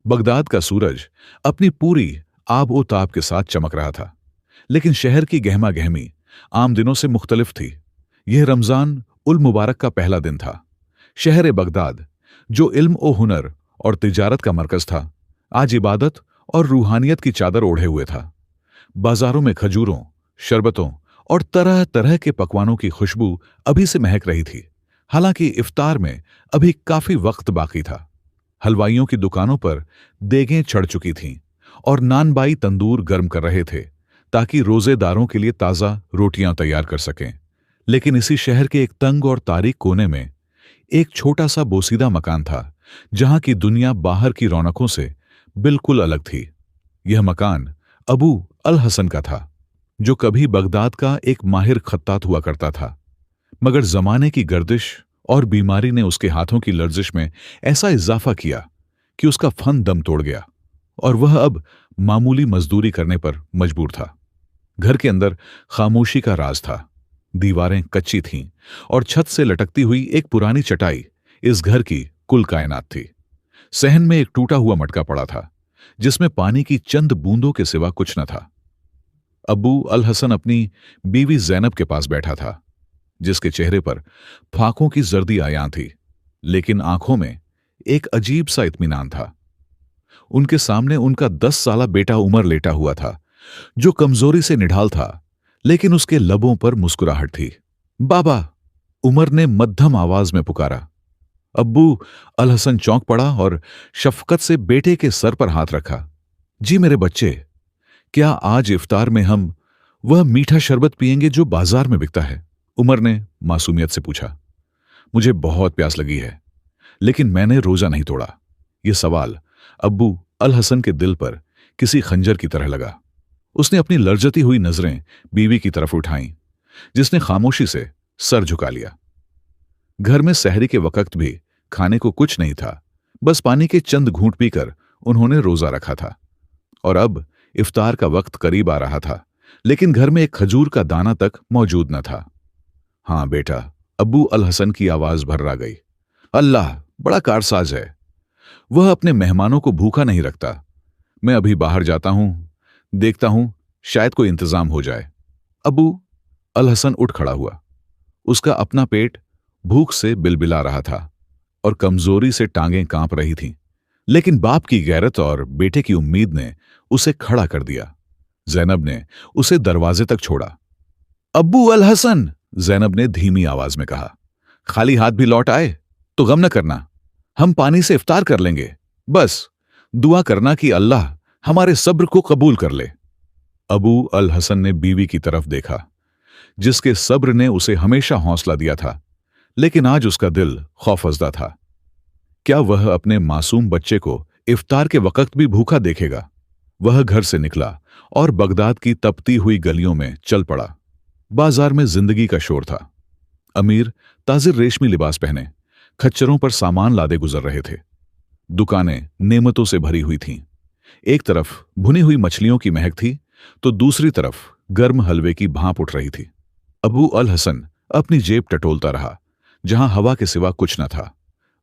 Baghdad का सूरज अपनी पूरी आब ताब के साथ चमक रहा था, लेकिन शहर की गहमा गहमी आम दिनों से मुख्तलिफ थी। यह रमजान उल मुबारक का पहला दिन था। शहर बगदाद, जो इल्म ओ हुनर और तिजारत का मरकज था, आज इबादत और रूहानियत की चादर ओढ़े हुए था। बाजारों में खजूरों, शरबतों और तरह तरह के पकवानों की खुशबू अभी से महक रही थी। हालांकि इफ्तार में अभी काफी वक्त बाकी था। हलवाइयों की दुकानों पर देगें चढ़ चुकी थीं और नानबाई तंदूर गर्म कर रहे थे ताकि रोजेदारों के लिए ताज़ा रोटियां तैयार कर सकें। लेकिन इसी शहर के एक तंग और तारीक कोने में एक छोटा सा बोसीदा मकान था, जहां की दुनिया बाहर की रौनकों से बिल्कुल अलग थी। यह मकान अबू अल हसन का था, जो कभी बगदाद का एक माहिर खत्तात हुआ करता था। मगर जमाने की गर्दिश और बीमारी ने उसके हाथों की लर्जिश में ऐसा इजाफा किया कि उसका फन दम तोड़ गया और वह अब मामूली मजदूरी करने पर मजबूर था। घर के अंदर खामोशी का राज था। दीवारें कच्ची थीं और छत से लटकती हुई एक पुरानी चटाई इस घर की कुल कायनात थी। सहन में एक टूटा हुआ मटका पड़ा था, जिसमें पानी की चंद बूंदों के सिवा कुछ न था। अबू अल हसन अपनी बीवी जैनब के पास बैठा था, जिसके चेहरे पर फाकों की जर्दी आयां थी, लेकिन आंखों में एक अजीब सा इत्मीनान था। उनके सामने उनका 10 साला बेटा उमर लेटा हुआ था, जो कमजोरी से निढाल था, लेकिन उसके लबों पर मुस्कुराहट थी। बाबा, उमर ने मध्यम आवाज में पुकारा। अब्बू अल हसन चौंक पड़ा और शफकत से बेटे के सर पर हाथ रखा। जी मेरे बच्चे, क्या आज इफ्तार में हम वह मीठा शरबत पिएंगे जो बाजार में बिकता है? उमर ने मासूमियत से पूछा। मुझे बहुत प्यास लगी है, लेकिन मैंने रोजा नहीं तोड़ा। यह सवाल अब्बू अल हसन के दिल पर किसी खंजर की तरह लगा। उसने अपनी लर्जती हुई नजरें बीवी की तरफ उठाईं, जिसने खामोशी से सर झुका लिया। घर में सहरी के वक्त भी खाने को कुछ नहीं था, बस पानी के चंद घूंट पीकर उन्होंने रोजा रखा था। और अब इफ्तार का वक्त करीब आ रहा था, लेकिन घर में एक खजूर का दाना तक मौजूद न था। हाँ बेटा, अब्बू अल हसन की आवाज भर्रा गई। अल्लाह बड़ा कारसाज है, वह अपने मेहमानों को भूखा नहीं रखता। मैं अभी बाहर जाता हूं, देखता हूं, शायद कोई इंतजाम हो जाए। अबू अल हसन उठ खड़ा हुआ। उसका अपना पेट भूख से बिलबिला रहा था और कमजोरी से टांगें कांप रही थीं, लेकिन बाप की गैरत और बेटे की उम्मीद ने उसे खड़ा कर दिया। जैनब ने उसे दरवाजे तक छोड़ा। अब्बू अल हसन, जैनब ने धीमी आवाज में कहा, खाली हाथ भी लौट आए तो गम न करना, हम पानी से इफ्तार कर लेंगे। बस दुआ करना कि अल्लाह हमारे सब्र को कबूल कर ले। अबू अल हसन ने बीवी की तरफ देखा, जिसके सब्र ने उसे हमेशा हौसला दिया था, लेकिन आज उसका दिल खौफजदा था। क्या वह अपने मासूम बच्चे को इफ्तार के वक्त भी भूखा देखेगा? वह घर से निकला और बगदाद की तपती हुई गलियों में चल पड़ा। बाजार में जिंदगी का शोर था। अमीर ताजिर रेशमी लिबास पहने खच्चरों पर सामान लादे गुजर रहे थे। दुकानें नेमतों से भरी हुई थीं। एक तरफ भुनी हुई मछलियों की महक थी, तो दूसरी तरफ गर्म हलवे की भाप उठ रही थी। अबू अल हसन अपनी जेब टटोलता रहा, जहां हवा के सिवा कुछ न था।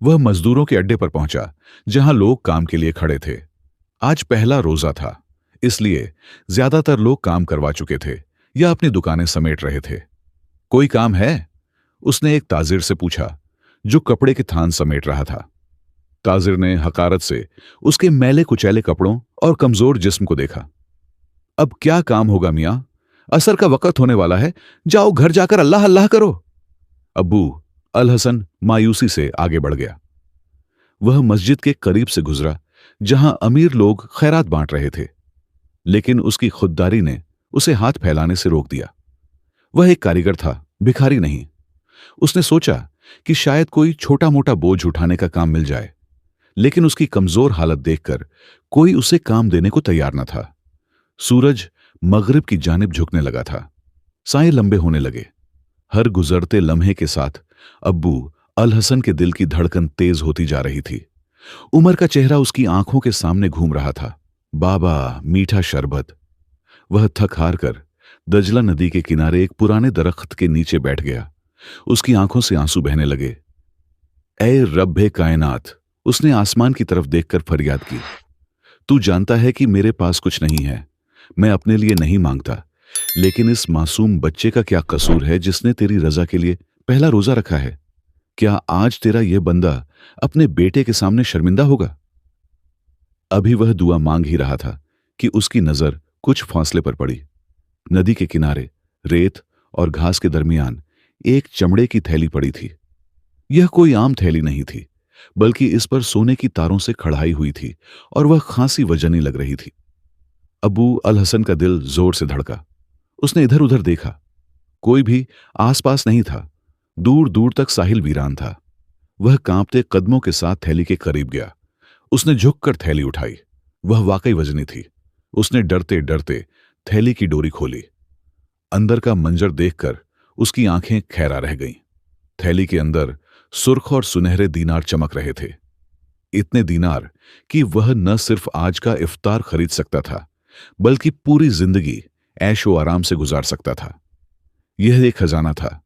वह मजदूरों के अड्डे पर पहुंचा, जहां लोग काम के लिए खड़े थे। आज पहला रोजा था, इसलिए ज्यादातर लोग काम करवा चुके थे या अपनी दुकानें समेट रहे थे। कोई काम है? उसने एक ताजिर से पूछा, जो कपड़े के थान समेट रहा था। ताजिर ने हकारत से उसके मैले कुचैले कपड़ों और कमजोर जिस्म को देखा। अब क्या काम होगा मियां, असर का वक्त होने वाला है, जाओ घर जाकर अल्लाह अल्लाह करो। अब्बू अल हसन मायूसी से आगे बढ़ गया। वह मस्जिद के करीब से गुजरा, जहां अमीर लोग खैरात बांट रहे थे, लेकिन उसकी खुददारी ने उसे हाथ फैलाने से रोक दिया। वह एक कारीगर था, भिखारी नहीं। उसने सोचा कि शायद कोई छोटा मोटा बोझ उठाने का काम मिल जाए, लेकिन उसकी कमजोर हालत देखकर कोई उसे काम देने को तैयार न था। सूरज मगरिब की जानिब झुकने लगा था। साए लंबे होने लगे। हर गुजरते लम्हे के साथ अब्बू अल हसन के दिल की धड़कन तेज होती जा रही थी। उमर का चेहरा उसकी आंखों के सामने घूम रहा था। बाबा, मीठा शरबत। वह थक हार कर दजला नदी के किनारे एक पुराने दरख्त के नीचे बैठ गया। उसकी आंखों से आंसू बहने लगे। ऐ रब्बे कायनात, उसने आसमान की तरफ देखकर फरियाद की। तू जानता है कि मेरे पास कुछ नहीं है, मैं अपने लिए नहीं मांगता, लेकिन इस मासूम बच्चे का क्या कसूर है जिसने तेरी रजा के लिए पहला रोजा रखा है? क्या आज तेरा यह बंदा अपने बेटे के सामने शर्मिंदा होगा? अभी वह दुआ मांग ही रहा था कि उसकी नजर कुछ फासले पर पड़ी। नदी के किनारे रेत और घास के दरमियान एक चमड़े की थैली पड़ी थी। यह कोई आम थैली नहीं थी, बल्कि इस पर सोने की तारों से कढ़ाई हुई थी और वह खासी वजनी लग रही थी। अबू अल हसन का दिल जोर से धड़का। उसने इधर उधर देखा, कोई भी आसपास नहीं था। दूर दूर तक साहिल वीरान था। वह कांपते कदमों के साथ थैली के करीब गया। उसने झुककर थैली उठाई। वह वाकई वजनी थी। उसने डरते डरते थैली की डोरी खोली। अंदर का मंजर देखकर उसकी आंखें खैरा रह गईं। थैली के अंदर सुर्ख और सुनहरे दीनार चमक रहे थे। इतने दीनार कि वह न सिर्फ आज का इफ्तार खरीद सकता था, बल्कि पूरी जिंदगी ऐशो आराम से गुजार सकता था। यह एक खजाना था।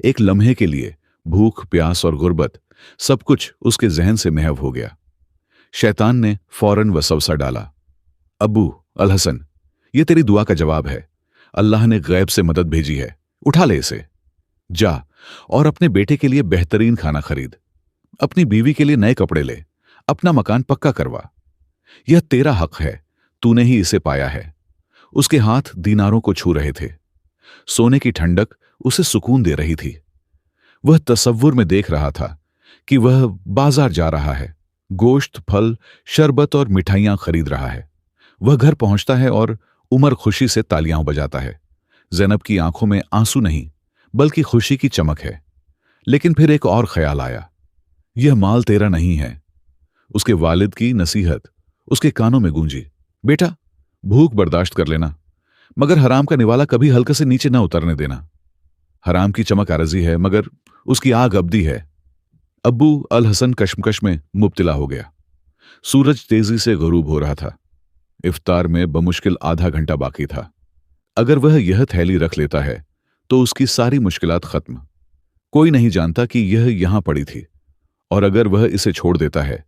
एक लम्हे के लिए भूख, प्यास और गुर्बत सब कुछ उसके जहन से महव हो गया। शैतान ने फौरन वसवसा डाला, अबू अल हसन, यह तेरी दुआ का जवाब है। अल्लाह ने गैब से मदद भेजी है, उठा ले इसे। जा और अपने बेटे के लिए बेहतरीन खाना खरीद, अपनी बीवी के लिए नए कपड़े ले, अपना मकान पक्का करवा। यह तेरा हक है, तूने ही इसे पाया है। उसके हाथ दीनारों को छू रहे थे। सोने की ठंडक उसे सुकून दे रही थी। वह तसव्वुर में देख रहा था कि वह बाजार जा रहा है, गोश्त, फल, शरबत और मिठाइयां खरीद रहा है। वह घर पहुंचता है और उमर खुशी से तालियां बजाता है। ज़ैनब की आंखों में आंसू नहीं, बल्कि खुशी की चमक है। लेकिन फिर एक और ख्याल आया, यह माल तेरा नहीं है। उसके वालिद की नसीहत उसके कानों में गूंजी, बेटा, भूख बर्दाश्त कर लेना, मगर हराम का निवाला कभी हल्के से नीचे ना उतरने देना। हराम की चमक आरजी है, मगर उसकी आग अब्दी है। अब्बू अल हसन कश्मकश में मुब्तिला हो गया। सूरज तेजी से गुरूब हो रहा था। इफ्तार में बमुश्किल आधा घंटा बाकी था। अगर वह यह थैली रख लेता है तो उसकी सारी मुश्किलात खत्म। कोई नहीं जानता कि यह यहां पड़ी थी, और अगर वह इसे छोड़ देता है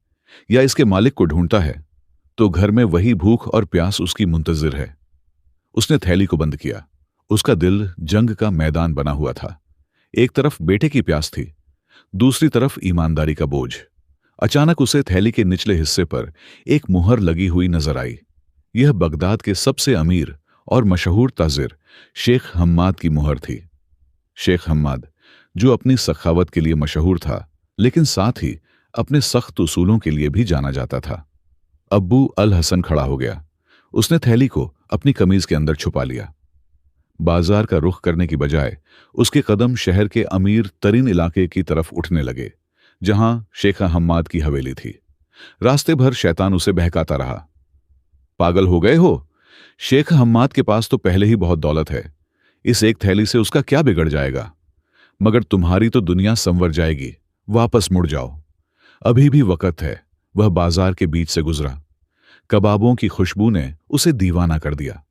या इसके मालिक को ढूंढता है तो घर में वही भूख और प्यास उसकी मुंतजिर है। उसने थैली को बंद किया। उसका दिल जंग का मैदान बना हुआ था। एक तरफ बेटे की प्यास थी, दूसरी तरफ ईमानदारी का बोझ। अचानक उसे थैली के निचले हिस्से पर एक मुहर लगी हुई नजर आई। यह बगदाद के सबसे अमीर और मशहूर ताजिर शेख हम्माद की मुहर थी। शेख हम्माद, जो अपनी सखावत के लिए मशहूर था, लेकिन साथ ही अपने सख्त उसूलों के लिए भी जाना जाता था। अब्बू अल हसन खड़ा हो गया। उसने थैली को अपनी कमीज के अंदर छुपा लिया। बाजार का रुख करने की बजाय उसके कदम शहर के अमीर तरीन इलाके की तरफ उठने लगे, जहां शेख हम्माद की हवेली थी। रास्ते भर शैतान उसे बहकाता रहा, पागल हो गए हो? शेख हम्माद के पास तो पहले ही बहुत दौलत है, इस एक थैली से उसका क्या बिगड़ जाएगा? मगर तुम्हारी तो दुनिया संवर जाएगी, वापस मुड़ जाओ, अभी भी वक्त है। वह बाजार के बीच से गुजरा। कबाबों की खुशबू ने उसे दीवाना कर दिया।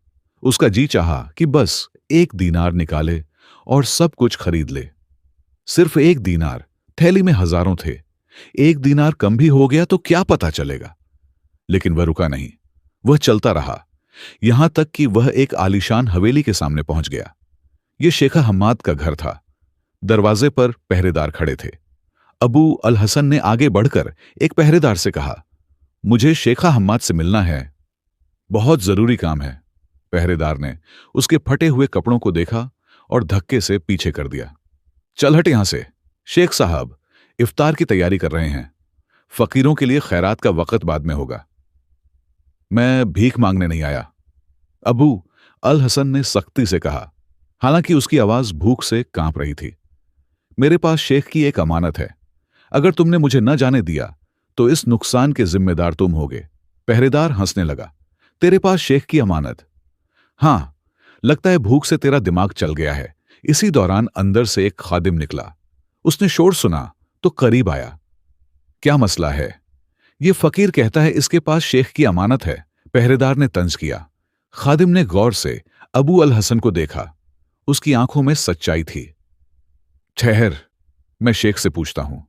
उसका जी चाहा कि बस एक दीनार निकाले और सब कुछ खरीद ले। सिर्फ एक दीनार, थैली में हजारों थे। एक दीनार कम भी हो गया तो क्या पता चलेगा। लेकिन वह रुका नहीं। वह चलता रहा, यहां तक कि वह एक आलीशान हवेली के सामने पहुंच गया। यह शेखा हम्माद का घर था। दरवाजे पर पहरेदार खड़े थे। अबू अल हसन ने आगे बढ़कर एक पहरेदार से कहा, मुझे शेखा हम्माद से मिलना है, बहुत जरूरी काम है। पहरेदार ने उसके फटे हुए कपड़ों को देखा और धक्के से पीछे कर दिया। चल हट यहां से। शेख साहब इफ्तार की तैयारी कर रहे हैं, फकीरों के लिए खैरात का वक्त बाद में होगा। मैं भीख मांगने नहीं आया, अबू अल हसन ने सख्ती से कहा, हालांकि उसकी आवाज भूख से कांप रही थी। मेरे पास शेख की एक अमानत है, अगर तुमने मुझे न जाने दिया तो इस नुकसान के जिम्मेदार तुम होगे। पहरेदार हंसने लगा, तेरे पास शेख की अमानत? हां, लगता है भूख से तेरा दिमाग चल गया है। इसी दौरान अंदर से एक खादिम निकला। उसने शोर सुना तो करीब आया। क्या मसला है? यह फकीर कहता है इसके पास शेख की अमानत है, पहरेदार ने तंज किया। खादिम ने गौर से अबू अल हसन को देखा। उसकी आंखों में सच्चाई थी। ठहर, मैं शेख से पूछता हूं।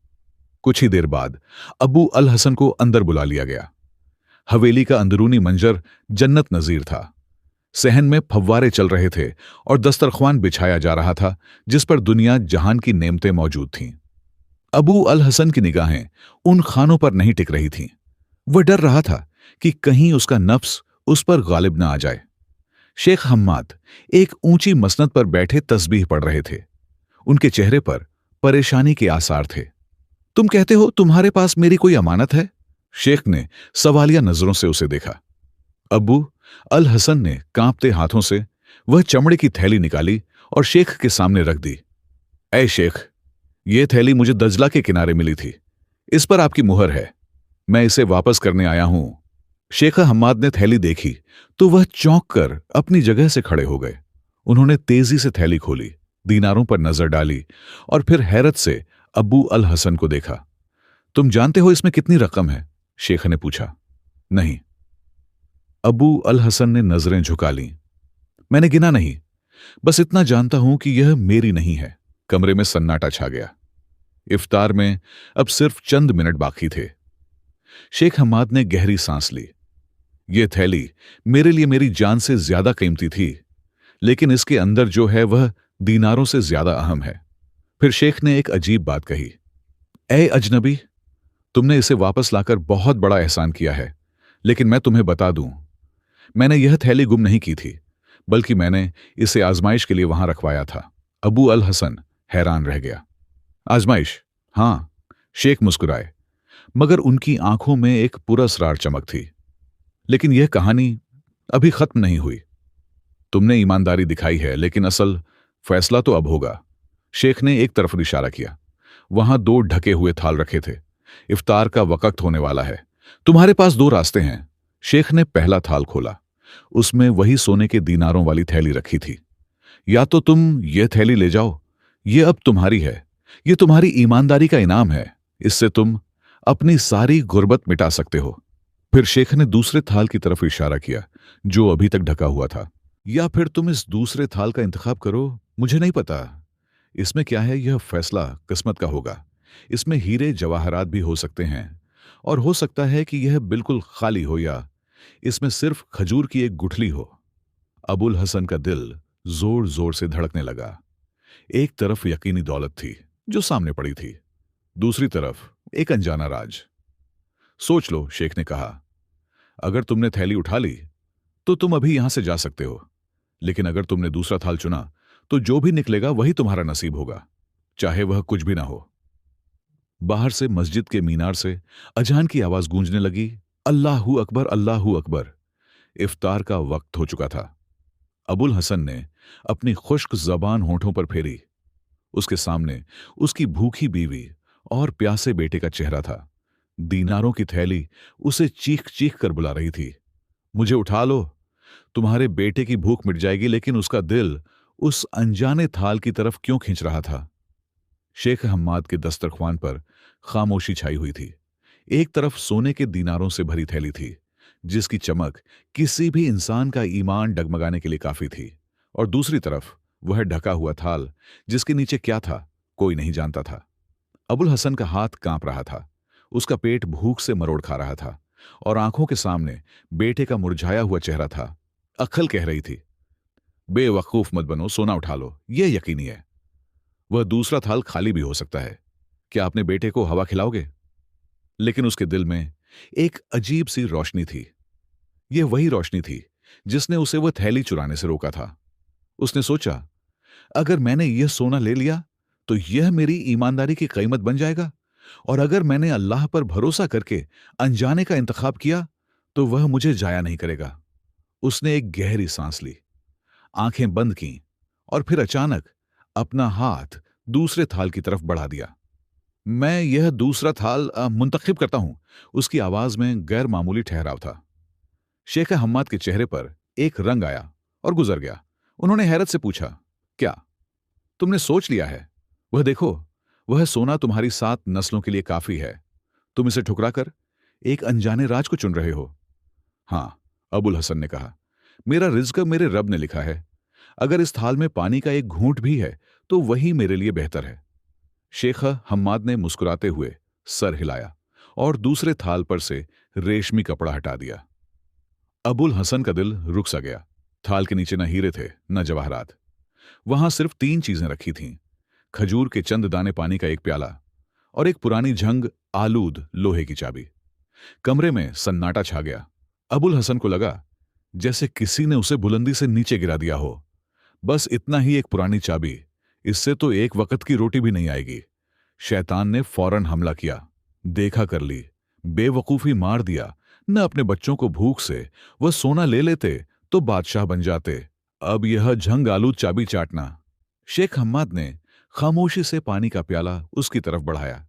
कुछ ही देर बाद अबू अल हसन को अंदर बुला लिया गया। हवेली का अंदरूनी मंजर जन्नत नजीर था। सहन में फव्वारे चल रहे थे और दस्तरख्वान बिछाया जा रहा था जिस पर दुनिया जहान की नेमतें मौजूद थीं। अबू अल हसन की निगाहें उन खानों पर नहीं टिक रही थीं। वह डर रहा था कि कहीं उसका नफ्स उस पर गालिब न आ जाए। शेख हम्माद एक ऊंची मसनद पर बैठे तस्बीह पढ़ रहे थे। उनके चेहरे पर परेशानी के आसार थे। तुम कहते हो तुम्हारे पास मेरी कोई अमानत है? शेख ने सवालिया नजरों से उसे देखा। अबू अल हसन ने कांपते हाथों से वह चमड़े की थैली निकाली और शेख के सामने रख दी। ऐ शेख, यह थैली मुझे दजला के किनारे मिली थी। इस पर आपकी मुहर है। मैं इसे वापस करने आया हूं। शेख हम्माद ने थैली देखी तो वह चौंक कर अपनी जगह से खड़े हो गए। उन्होंने तेजी से थैली खोली, दीनारों पर नजर डाली और फिर हैरत से अबू अल हसन को देखा। तुम जानते हो इसमें कितनी रकम है? शेख ने पूछा। नहीं। अबू अल हसन ने नजरें झुका लीं। मैंने गिना नहीं, बस इतना जानता हूं कि यह मेरी नहीं है। कमरे में सन्नाटा छा गया। इफ्तार में अब सिर्फ चंद मिनट बाकी थे। शेख हम्माद ने गहरी सांस ली। यह थैली मेरे लिए मेरी जान से ज्यादा कीमती थी, लेकिन इसके अंदर जो है वह दीनारों से ज्यादा अहम है। फिर शेख ने एक अजीब बात कही। ऐ अजनबी, तुमने इसे वापस लाकर बहुत बड़ा एहसान किया है, लेकिन मैं तुम्हें बता दूं, मैंने यह थैली गुम नहीं की थी, बल्कि मैंने इसे आजमाइश के लिए वहां रखवाया था। अबू अल हसन हैरान रह गया। आजमाइश? हां। शेख मुस्कुराए, मगर उनकी आंखों में एक पुरस्रार चमक थी। लेकिन यह कहानी अभी खत्म नहीं हुई। तुमने ईमानदारी दिखाई है, लेकिन असल फैसला तो अब होगा। शेख ने एक तरफ इशारा किया। वहां 2 ढके हुए थाल रखे थे। इफ्तार का वक्त होने वाला है। तुम्हारे पास 2 रास्ते हैं। शेख ने पहला थाल खोला। उसमें वही सोने के दीनारों वाली थैली रखी थी। या तो तुम ये थैली ले जाओ, ये अब तुम्हारी है। ये तुम्हारी ईमानदारी का इनाम है। इससे तुम अपनी सारी गुर्बत मिटा सकते हो। फिर शेख ने दूसरे थाल की तरफ इशारा किया, जो अभी तक ढका हुआ था। या फिर तुम इस दूसरे थाल का इंतखाब करो। मुझे नहीं पता इसमें क्या है, यह फैसला किस्मत का होगा। इसमें हीरे जवाहरात भी हो सकते हैं, और हो सकता है कि यह बिल्कुल खाली हो, या इसमें सिर्फ खजूर की एक गुठली हो। अबुल हसन का दिल जोर जोर से धड़कने लगा। एक तरफ यकीनी दौलत थी जो सामने पड़ी थी, दूसरी तरफ एक अनजाना राज। सोच लो, शेख ने कहा। अगर तुमने थैली उठा ली तो तुम अभी यहां से जा सकते हो, लेकिन अगर तुमने दूसरा थाल चुना तो जो भी निकलेगा वही तुम्हारा नसीब होगा, चाहे वह कुछ भी ना हो। बाहर से मस्जिद के मीनार से अजान की आवाज गूंजने लगी। अल्लाहू अकबर, अल्लाहू अकबर। इफ्तार का वक्त हो चुका था। अबुल हसन ने अपनी खुश्क जबान होठों पर फेरी। उसके सामने उसकी भूखी बीवी और प्यासे बेटे का चेहरा था। दीनारों की थैली उसे चीख चीख कर बुला रही थी। मुझे उठा लो, तुम्हारे बेटे की भूख मिट जाएगी। लेकिन उसका दिल उस अनजाने थाल की तरफ क्यों खींच रहा था? शेख हम्माद के दस्तरख्वान पर खामोशी छाई हुई थी। एक तरफ सोने के दीनारों से भरी थैली थी, जिसकी चमक किसी भी इंसान का ईमान डगमगाने के लिए काफी थी, और दूसरी तरफ वह ढका हुआ थाल, जिसके नीचे क्या था कोई नहीं जानता था। अबुल हसन का हाथ कांप रहा था। उसका पेट भूख से मरोड़ खा रहा था, और आंखों के सामने बेटे का मुरझाया हुआ चेहरा था। अक्ल कह रही थी, बेवकूफ मत बनो, सोना उठा लो, यह यकीनी है। वह दूसरा थाल खाली भी हो सकता है। क्या अपने बेटे को हवा खिलाओगे? लेकिन उसके दिल में एक अजीब सी रोशनी थी। यह वही रोशनी थी जिसने उसे वह थैली चुराने से रोका था। उसने सोचा, अगर मैंने यह सोना ले लिया तो यह मेरी ईमानदारी की कीमत बन जाएगा, और अगर मैंने अल्लाह पर भरोसा करके अनजाने का इंतखाब किया तो वह मुझे जाया नहीं करेगा। उसने एक गहरी सांस ली, आंखें बंद की, और फिर अचानक अपना हाथ दूसरे थाल की तरफ बढ़ा दिया। मैं यह दूसरा थाल मुंतखिब करता हूं। उसकी आवाज में गैर मामूली ठहराव था। शेख हम्माद के चेहरे पर एक रंग आया और गुजर गया। उन्होंने हैरत से पूछा, क्या तुमने सोच लिया है? वह देखो, वह सोना तुम्हारी 7 नस्लों के लिए काफी है। तुम इसे ठुकराकर एक अनजाने राज को चुन रहे हो। हां, अबुल हसन ने कहा, मेरा रिज्क मेरे रब ने लिखा है। अगर इस थाल में पानी का एक घूंट भी है तो वही मेरे लिए बेहतर है। शेख हम्माद ने मुस्कुराते हुए सर हिलाया और दूसरे थाल पर से रेशमी कपड़ा हटा दिया। अबुल हसन का दिल रुक सा गया। थाल के नीचे न हीरे थे न जवाहरात। वहां सिर्फ 3 चीजें रखी थीं। खजूर के चंद दाने पानी का एक प्याला और एक पुरानी झंग आलूद लोहे की चाबी। कमरे में सन्नाटा छा गया। अबुल हसन को लगा जैसे किसी ने उसे बुलंदी से नीचे गिरा दिया हो। बस इतना ही, एक पुरानी चाबी, इससे तो एक वक्त की रोटी भी नहीं आएगी। शैतान ने फौरन हमला किया। देखा कर ली, बेवकूफी मार दिया। न अपने बच्चों को भूख से वह सोना ले लेते तो बादशाह बन जाते। अब यह झंग आलूद चाबी चाटना। शेख हम्माद ने खामोशी से पानी का प्याला उसकी तरफ बढ़ाया।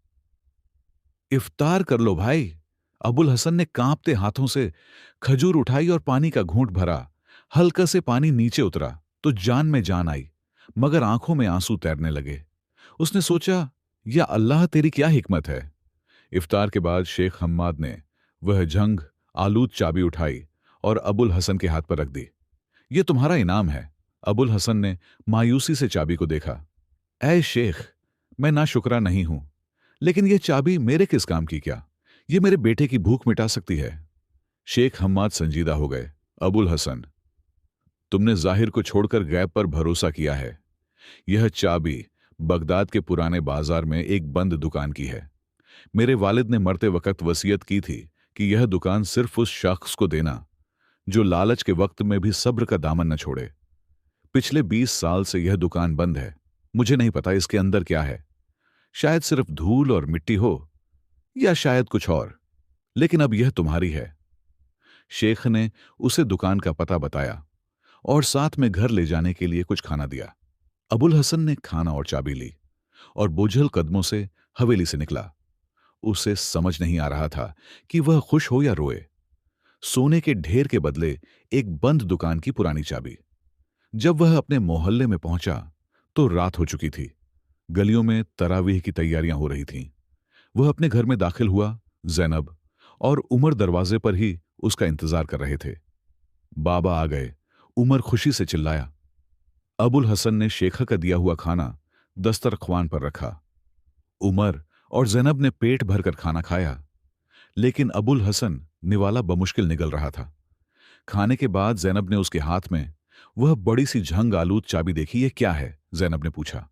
इफ्तार कर लो भाई। अबुल हसन ने कांपते हाथों से खजूर उठाई और पानी का घूंट भरा। हल्का से पानी नीचे उतरा तो जान में जान आई, मगर आंखों में आंसू तैरने लगे। उसने सोचा, या अल्लाह तेरी क्या हिकमत है। इफ्तार के बाद शेख हम्माद ने वह झंग आलूद चाबी उठाई और अबुल हसन के हाथ पर रख दी। ये तुम्हारा इनाम है। अबुल हसन ने मायूसी से चाबी को देखा। ऐ शेख, मैं नाशुक्रा नहीं हूं, लेकिन यह चाबी मेरे किस काम की क्या? ये मेरे बेटे की भूख मिटा सकती है। शेख हम्माद संजीदा हो गए। अबुल हसन, तुमने जाहिर को छोड़कर गैब पर भरोसा किया है। यह चाबी बगदाद के पुराने बाजार में एक बंद दुकान की है। मेरे वालिद ने मरते वक्त वसीयत की थी कि यह दुकान सिर्फ उस शख्स को देना जो लालच के वक्त में भी सब्र का दामन न छोड़े। पिछले 20 साल से यह दुकान बंद है। मुझे नहीं पता इसके अंदर क्या है। शायद सिर्फ धूल और मिट्टी हो, या शायद कुछ और, लेकिन अब यह तुम्हारी है। शेख ने उसे दुकान का पता बताया और साथ में घर ले जाने के लिए कुछ खाना दिया। अबुल हसन ने खाना और चाबी ली और बोझल कदमों से हवेली से निकला। उसे समझ नहीं आ रहा था कि वह खुश हो या रोए। सोने के ढेर के बदले एक बंद दुकान की पुरानी चाबी। जब वह अपने मोहल्ले में पहुंचा तो रात हो चुकी थी। गलियों में तरावीह की तैयारियां हो रही थीं। वह अपने घर में दाखिल हुआ। जैनब और उमर दरवाजे पर ही उसका इंतजार कर रहे थे। बाबा आ गए। उमर खुशी से चिल्लाया। अबुल हसन ने शेखा का दिया हुआ खाना दस्तरख्वान पर रखा। उमर और जैनब ने पेट भरकर खाना खाया, लेकिन अबुल हसन निवाला बमुश्किल निगल रहा था। खाने के बाद जैनब ने उसके हाथ में वह बड़ी सी झंग आलूद चाबी देखी। ये क्या है? जैनब ने पूछा।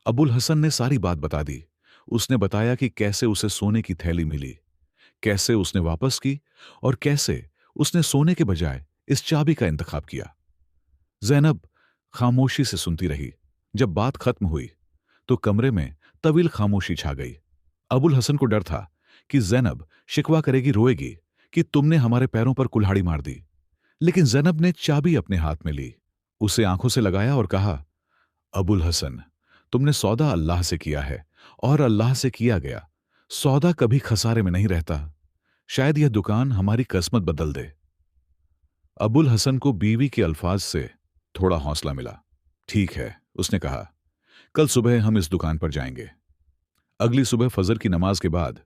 अबुल हसन ने सारी बात बता दी। उसने बताया कि कैसे उसे सोने की थैली मिली, कैसे उसने वापस की और कैसे उसने सोने के बजाय इस चाबी का इंतखाब किया। जैनब खामोशी से सुनती रही। जब बात खत्म हुई तो कमरे में तवील खामोशी छा गई। अबुल हसन को डर था कि जैनब शिकवा करेगी, रोएगी कि तुमने हमारे पैरों पर कुल्हाड़ी मार दी। लेकिन जैनब ने चाबी अपने हाथ में ली, उसे आंखों से लगाया और कहा, अबुल हसन, तुमने सौदा अल्लाह से किया है और अल्लाह से किया गया सौदा कभी खसारे में नहीं रहता। शायद यह दुकान हमारी किस्मत बदल दे। अबुल हसन को बीवी के अल्फाज से थोड़ा हौसला मिला। ठीक है, उसने कहा, कल सुबह हम इस दुकान पर जाएंगे। अगली सुबह फजर की नमाज के बाद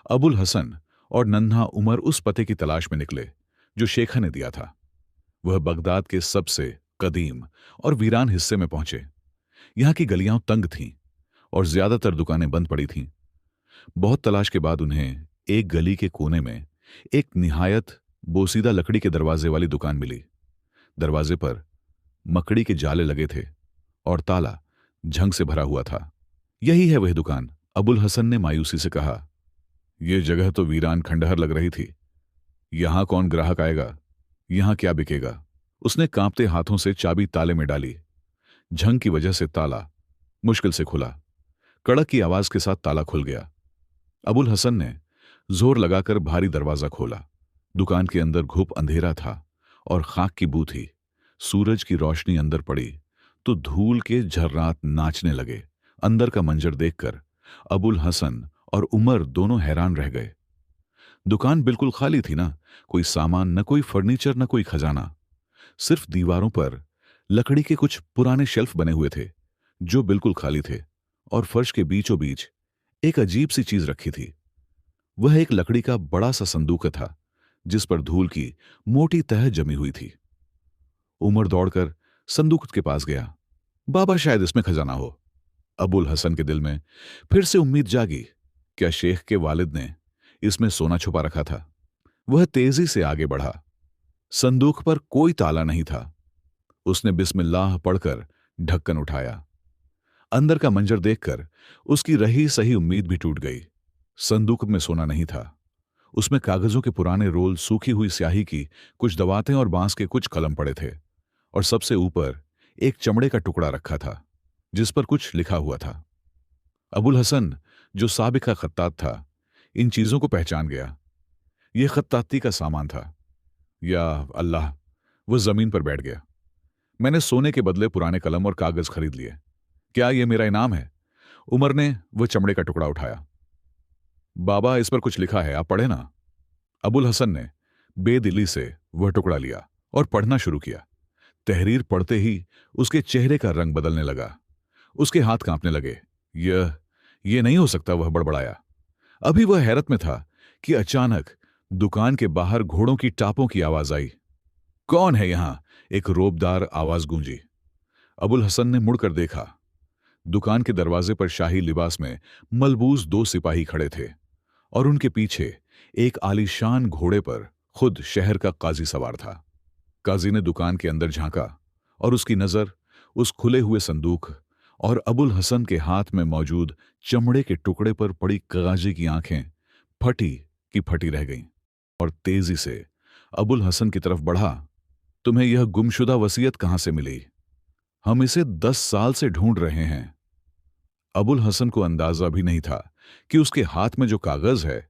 अबुल हसन और नन्हा उमर उस पते की तलाश में निकले जो शेखा ने दिया था। वह बगदाद के सबसे कदीम और वीरान हिस्से में पहुंचे। यहां की गलियां तंग थीं और ज्यादातर दुकानें बंद पड़ी थीं। बहुत तलाश के बाद उन्हें एक गली के कोने में एक निहायत बोसीदा लकड़ी के दरवाजे वाली दुकान मिली। दरवाजे पर मकड़ी के जाले लगे थे और ताला झंग से भरा हुआ था। यही है वह दुकान, अबुल हसन ने मायूसी से कहा। यह जगह तो वीरान खंडहर लग रही थी। यहां कौन ग्राहक आएगा? यहां क्या बिकेगा? उसने कांपते हाथों से चाबी ताले में डाली। झंग की वजह से ताला मुश्किल से खुला। कड़क की आवाज के साथ ताला खुल गया। अबुल हसन ने जोर लगाकर भारी दरवाजा खोला। दुकान के अंदर घुप अंधेरा था और खाक की बू थी। सूरज की रोशनी अंदर पड़ी तो धूल के झर्रात नाचने लगे। अंदर का मंजर देखकर अबुल हसन और उमर दोनों हैरान रह गए। दुकान बिल्कुल खाली थी ना, कोई सामान, न कोई फर्नीचर, न कोई खजाना। सिर्फ दीवारों पर लकड़ी के कुछ पुराने शेल्फ बने हुए थे जो बिल्कुल खाली थे, और फर्श के बीचों बीच एक अजीब सी चीज रखी थी। वह एक लकड़ी का बड़ा सा संदूक था जिस पर धूल की मोटी तह जमी हुई थी। उमर दौड़कर संदूक के पास गया। बाबा, शायद इसमें खजाना हो। अबुल हसन के दिल में फिर से उम्मीद जागी। क्या शेख के वालिद ने इसमें सोना छुपा रखा था? वह तेजी से आगे बढ़ा। संदूक पर कोई ताला नहीं था। उसने बिस्मिल्लाह पढ़कर ढक्कन उठाया। अंदर का मंजर देखकर उसकी रही सही उम्मीद भी टूट गई। संदूक में सोना नहीं था। उसमें कागजों के पुराने रोल, सूखी हुई स्याही की कुछ दवातें और बांस के कुछ कलम पड़े थे, और सबसे ऊपर एक चमड़े का टुकड़ा रखा था जिस पर कुछ लिखा हुआ था। अबुल हसन, जो साबिका खत्तात था, इन चीजों को पहचान गया। यह खत्ताती का सामान था। या अल्लाह, वो जमीन पर बैठ गया। मैंने सोने के बदले पुराने कलम और कागज खरीद लिए। क्या यह मेरा इनाम है? उमर ने वह चमड़े का टुकड़ा उठाया। बाबा, इस पर कुछ लिखा है, आप पढ़े ना। अबुल हसन ने बेदिली से वह टुकड़ा लिया और पढ़ना शुरू किया। तहरीर पढ़ते ही उसके चेहरे का रंग बदलने लगा। उसके हाथ कांपने लगे। यह नहीं हो सकता, वह बड़बड़ाया। अभी वह हैरत में था कि अचानक दुकान के बाहर घोड़ों की टापों की आवाज आई। कौन है यहां? एक रोबदार आवाज गूंजी। अबुल हसन ने मुड़कर देखा। दुकान के दरवाजे पर शाही लिबास में मलबूस दो सिपाही खड़े थे, और उनके पीछे एक आलीशान घोड़े पर खुद शहर का काजी सवार था। काजी ने दुकान के अंदर झांका, और उसकी नजर उस खुले हुए संदूक और अबुल हसन के हाथ में मौजूद चमड़े के टुकड़े पर पड़ी। काजी की आंखें फटी की फटी रह गईं, और तेजी से अबुल हसन की तरफ बढ़ा। तुम्हें यह गुमशुदा वसीयत कहां से मिली? हम इसे 10 साल से ढूंढ रहे हैं। अबुल हसन को अंदाजा भी नहीं था कि उसके हाथ में जो कागज है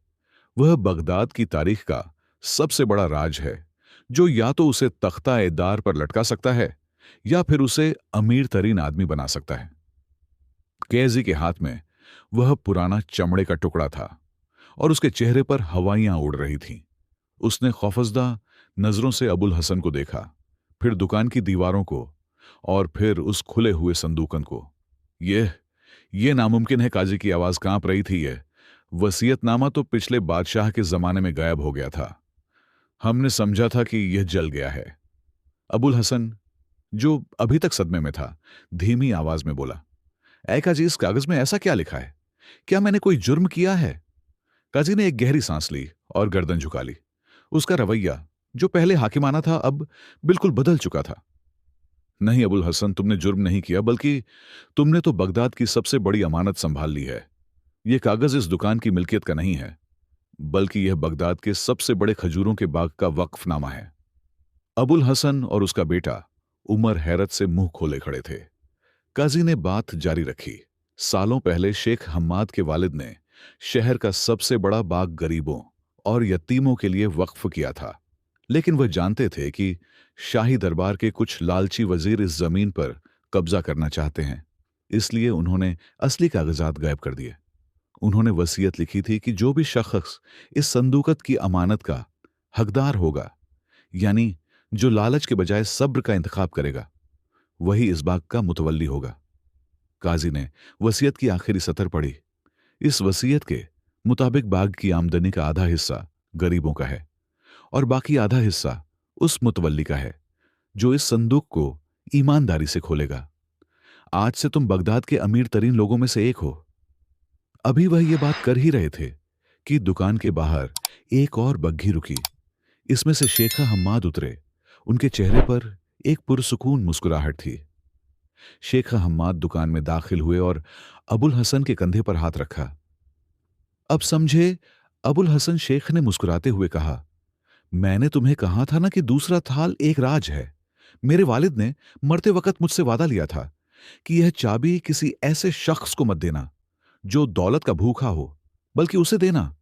वह बगदाद की तारीख का सबसे बड़ा राज है, जो या तो उसे तख्ता-ए-दार पर लटका सकता है या फिर उसे अमीर तरीन आदमी बना सकता है। कैजी के हाथ में वह पुराना चमड़े का टुकड़ा था, और उसके चेहरे पर हवाइयां उड़ रही थीं। उसने खौफजदा नजरों से अबुल हसन को देखा, फिर दुकान की दीवारों को, और फिर उस खुले हुए संदूकन को। यह नामुमकिन है। काजी की आवाज कांप रही थी। यह वसीयतनामा तो पिछले बादशाह के जमाने में गायब हो गया था। हमने समझा था कि यह जल गया है। अबुल हसन, जो अभी तक सदमे में था, धीमी आवाज में बोला, ऐ काजी, इस कागज में ऐसा क्या लिखा है? क्या मैंने कोई जुर्म किया है? काजी ने एक गहरी सांस ली और गर्दन झुका ली। उसका रवैया, जो पहले हाकिमाना था, अब बिल्कुल बदल चुका था। नहीं अबुल हसन, तुमने जुर्म नहीं किया, बल्कि तुमने तो बगदाद की सबसे बड़ी अमानत संभाल ली है। यह कागज इस दुकान की मिल्कियत का नहीं है, बल्कि यह बगदाद के सबसे बड़े खजूरों के बाग का वक्फनामा है। अबुल हसन और उसका बेटा उमर हैरत से मुंह खोले खड़े थे। काजी ने बात जारी रखी। सालों पहले शेख हम्माद के वालिद ने शहर का सबसे बड़ा बाग गरीबों और यतीमों के लिए वक्फ किया था, लेकिन वह जानते थे कि शाही दरबार के कुछ लालची वजीर इस जमीन पर कब्जा करना चाहते हैं। इसलिए उन्होंने असली कागजात गायब कर दिए। उन्होंने वसीयत लिखी थी कि जो भी शख्स इस संदूकत की अमानत का हकदार होगा, यानी जो लालच के बजाय सब्र का इंतखाब करेगा, वही इस बाग का मुतवल्ली होगा। काजी ने वसीयत की आखिरी सतर पढ़ी। इस वसीयत के मुताबिक बाग की आमदनी का आधा हिस्सा गरीबों का है, और बाकी आधा हिस्सा उस मुतवल्ली का है जो इस संदूक को ईमानदारी से खोलेगा। आज से तुम बगदाद के अमीर तरीन लोगों में से एक हो। अभी वह ये बात कर ही रहे थे कि दुकान के बाहर एक और बग्घी रुकी। इसमें से शेखा हम्माद उतरे। उनके चेहरे पर एक पुरसुकून मुस्कुराहट थी। शेखा हम्माद दुकान में दाखिल हुए और अबुल हसन के कंधे पर हाथ रखा। अब समझे, अबुल हसन शेख ने मुस्कुराते हुए कहा, मैंने तुम्हें कहा था ना कि दूसरा थाल एक राज है। मेरे वालिद ने मरते वक्त मुझसे वादा लिया था कि यह चाबी किसी ऐसे शख्स को मत देना जो दौलत का भूखा हो, बल्कि उसे देना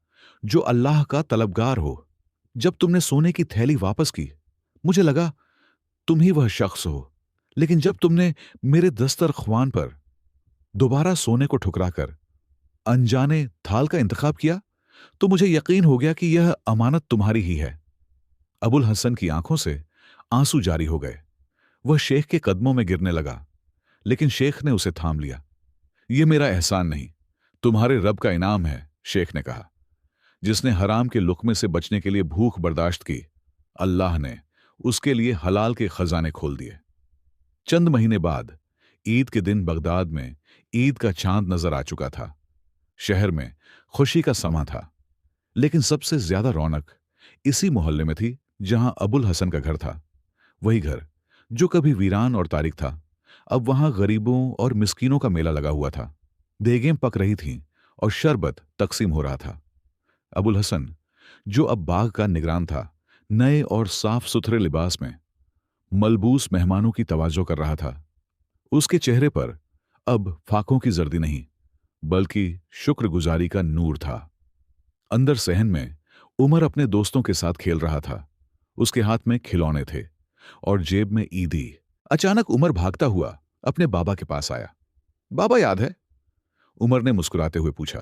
जो अल्लाह का तलबगार हो। जब तुमने सोने की थैली वापस की, मुझे लगा तुम ही वह शख्स हो, लेकिन जब तुमने मेरे दस्तरख्वान पर दोबारा सोने को ठुकराकर अनजाने थाल का इंतखाब किया, तो मुझे यकीन हो गया कि यह अमानत तुम्हारी ही है। अबुल हसन की आंखों से आंसू जारी हो गए। वह शेख के कदमों में गिरने लगा, लेकिन शेख ने उसे थाम लिया। यह मेरा एहसान नहीं, तुम्हारे रब का इनाम है, शेख ने कहा। जिसने हराम के लुक्मे से बचने के लिए भूख बर्दाश्त की, अल्लाह ने उसके लिए हलाल के खजाने खोल दिए। चंद महीने बाद ईद के दिन बगदाद में ईद का चांद नजर आ चुका था। शहर में खुशी का समा था, लेकिन सबसे ज्यादा रौनक इसी मोहल्ले में थी जहां अबुल हसन का घर था। वही घर जो कभी वीरान और तारिक था, अब वहां गरीबों और मिस्कीनों का मेला लगा हुआ था। देगें पक रही थीं और शरबत तकसीम हो रहा था। अबुल हसन, जो अब बाग का निगरान था, नए और साफ सुथरे लिबास में मलबूस मेहमानों की तवाजो कर रहा था। उसके चेहरे पर अब फाकों की जर्दी नहीं, बल्कि शुक्रगुजारी का नूर था। अंदर सहन में उमर अपने दोस्तों के साथ खेल रहा था। उसके हाथ में खिलौने थे और जेब में ईदी। अचानक उमर भागता हुआ अपने बाबा के पास आया। बाबा, याद है? उमर ने मुस्कुराते हुए पूछा।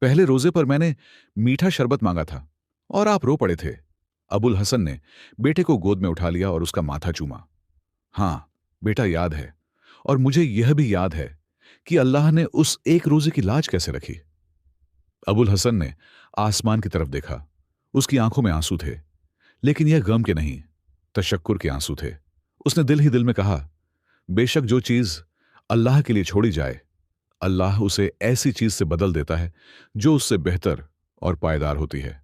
पहले रोजे पर मैंने मीठा शरबत मांगा था और आप रो पड़े थे। अबुल हसन ने बेटे को गोद में उठा लिया और उसका माथा चूमा। हां बेटा, याद है। और मुझे यह भी याद है कि अल्लाह ने उस एक रोजे की लाज कैसे रखी। अबुल हसन ने आसमान की तरफ देखा। उसकी आंखों में आंसू थे, लेकिन यह गम के नहीं, तशक्कुर के आंसू थे। उसने दिल ही दिल में कहा, बेशक जो चीज अल्लाह के लिए छोड़ी जाए, अल्लाह उसे ऐसी चीज से बदल देता है जो उससे बेहतर और पायदार होती है।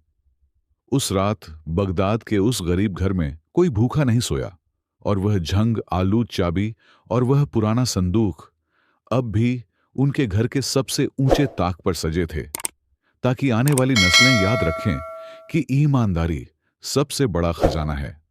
उस रात बगदाद के उस गरीब घर में कोई भूखा नहीं सोया, और वह झंग आलूद चाबी और वह पुराना संदूक अब भी उनके घर के सबसे ऊंचे ताक पर सजे थे, ताकि आने वाली नस्लें याद रखें कि ईमानदारी सबसे बड़ा खजाना है।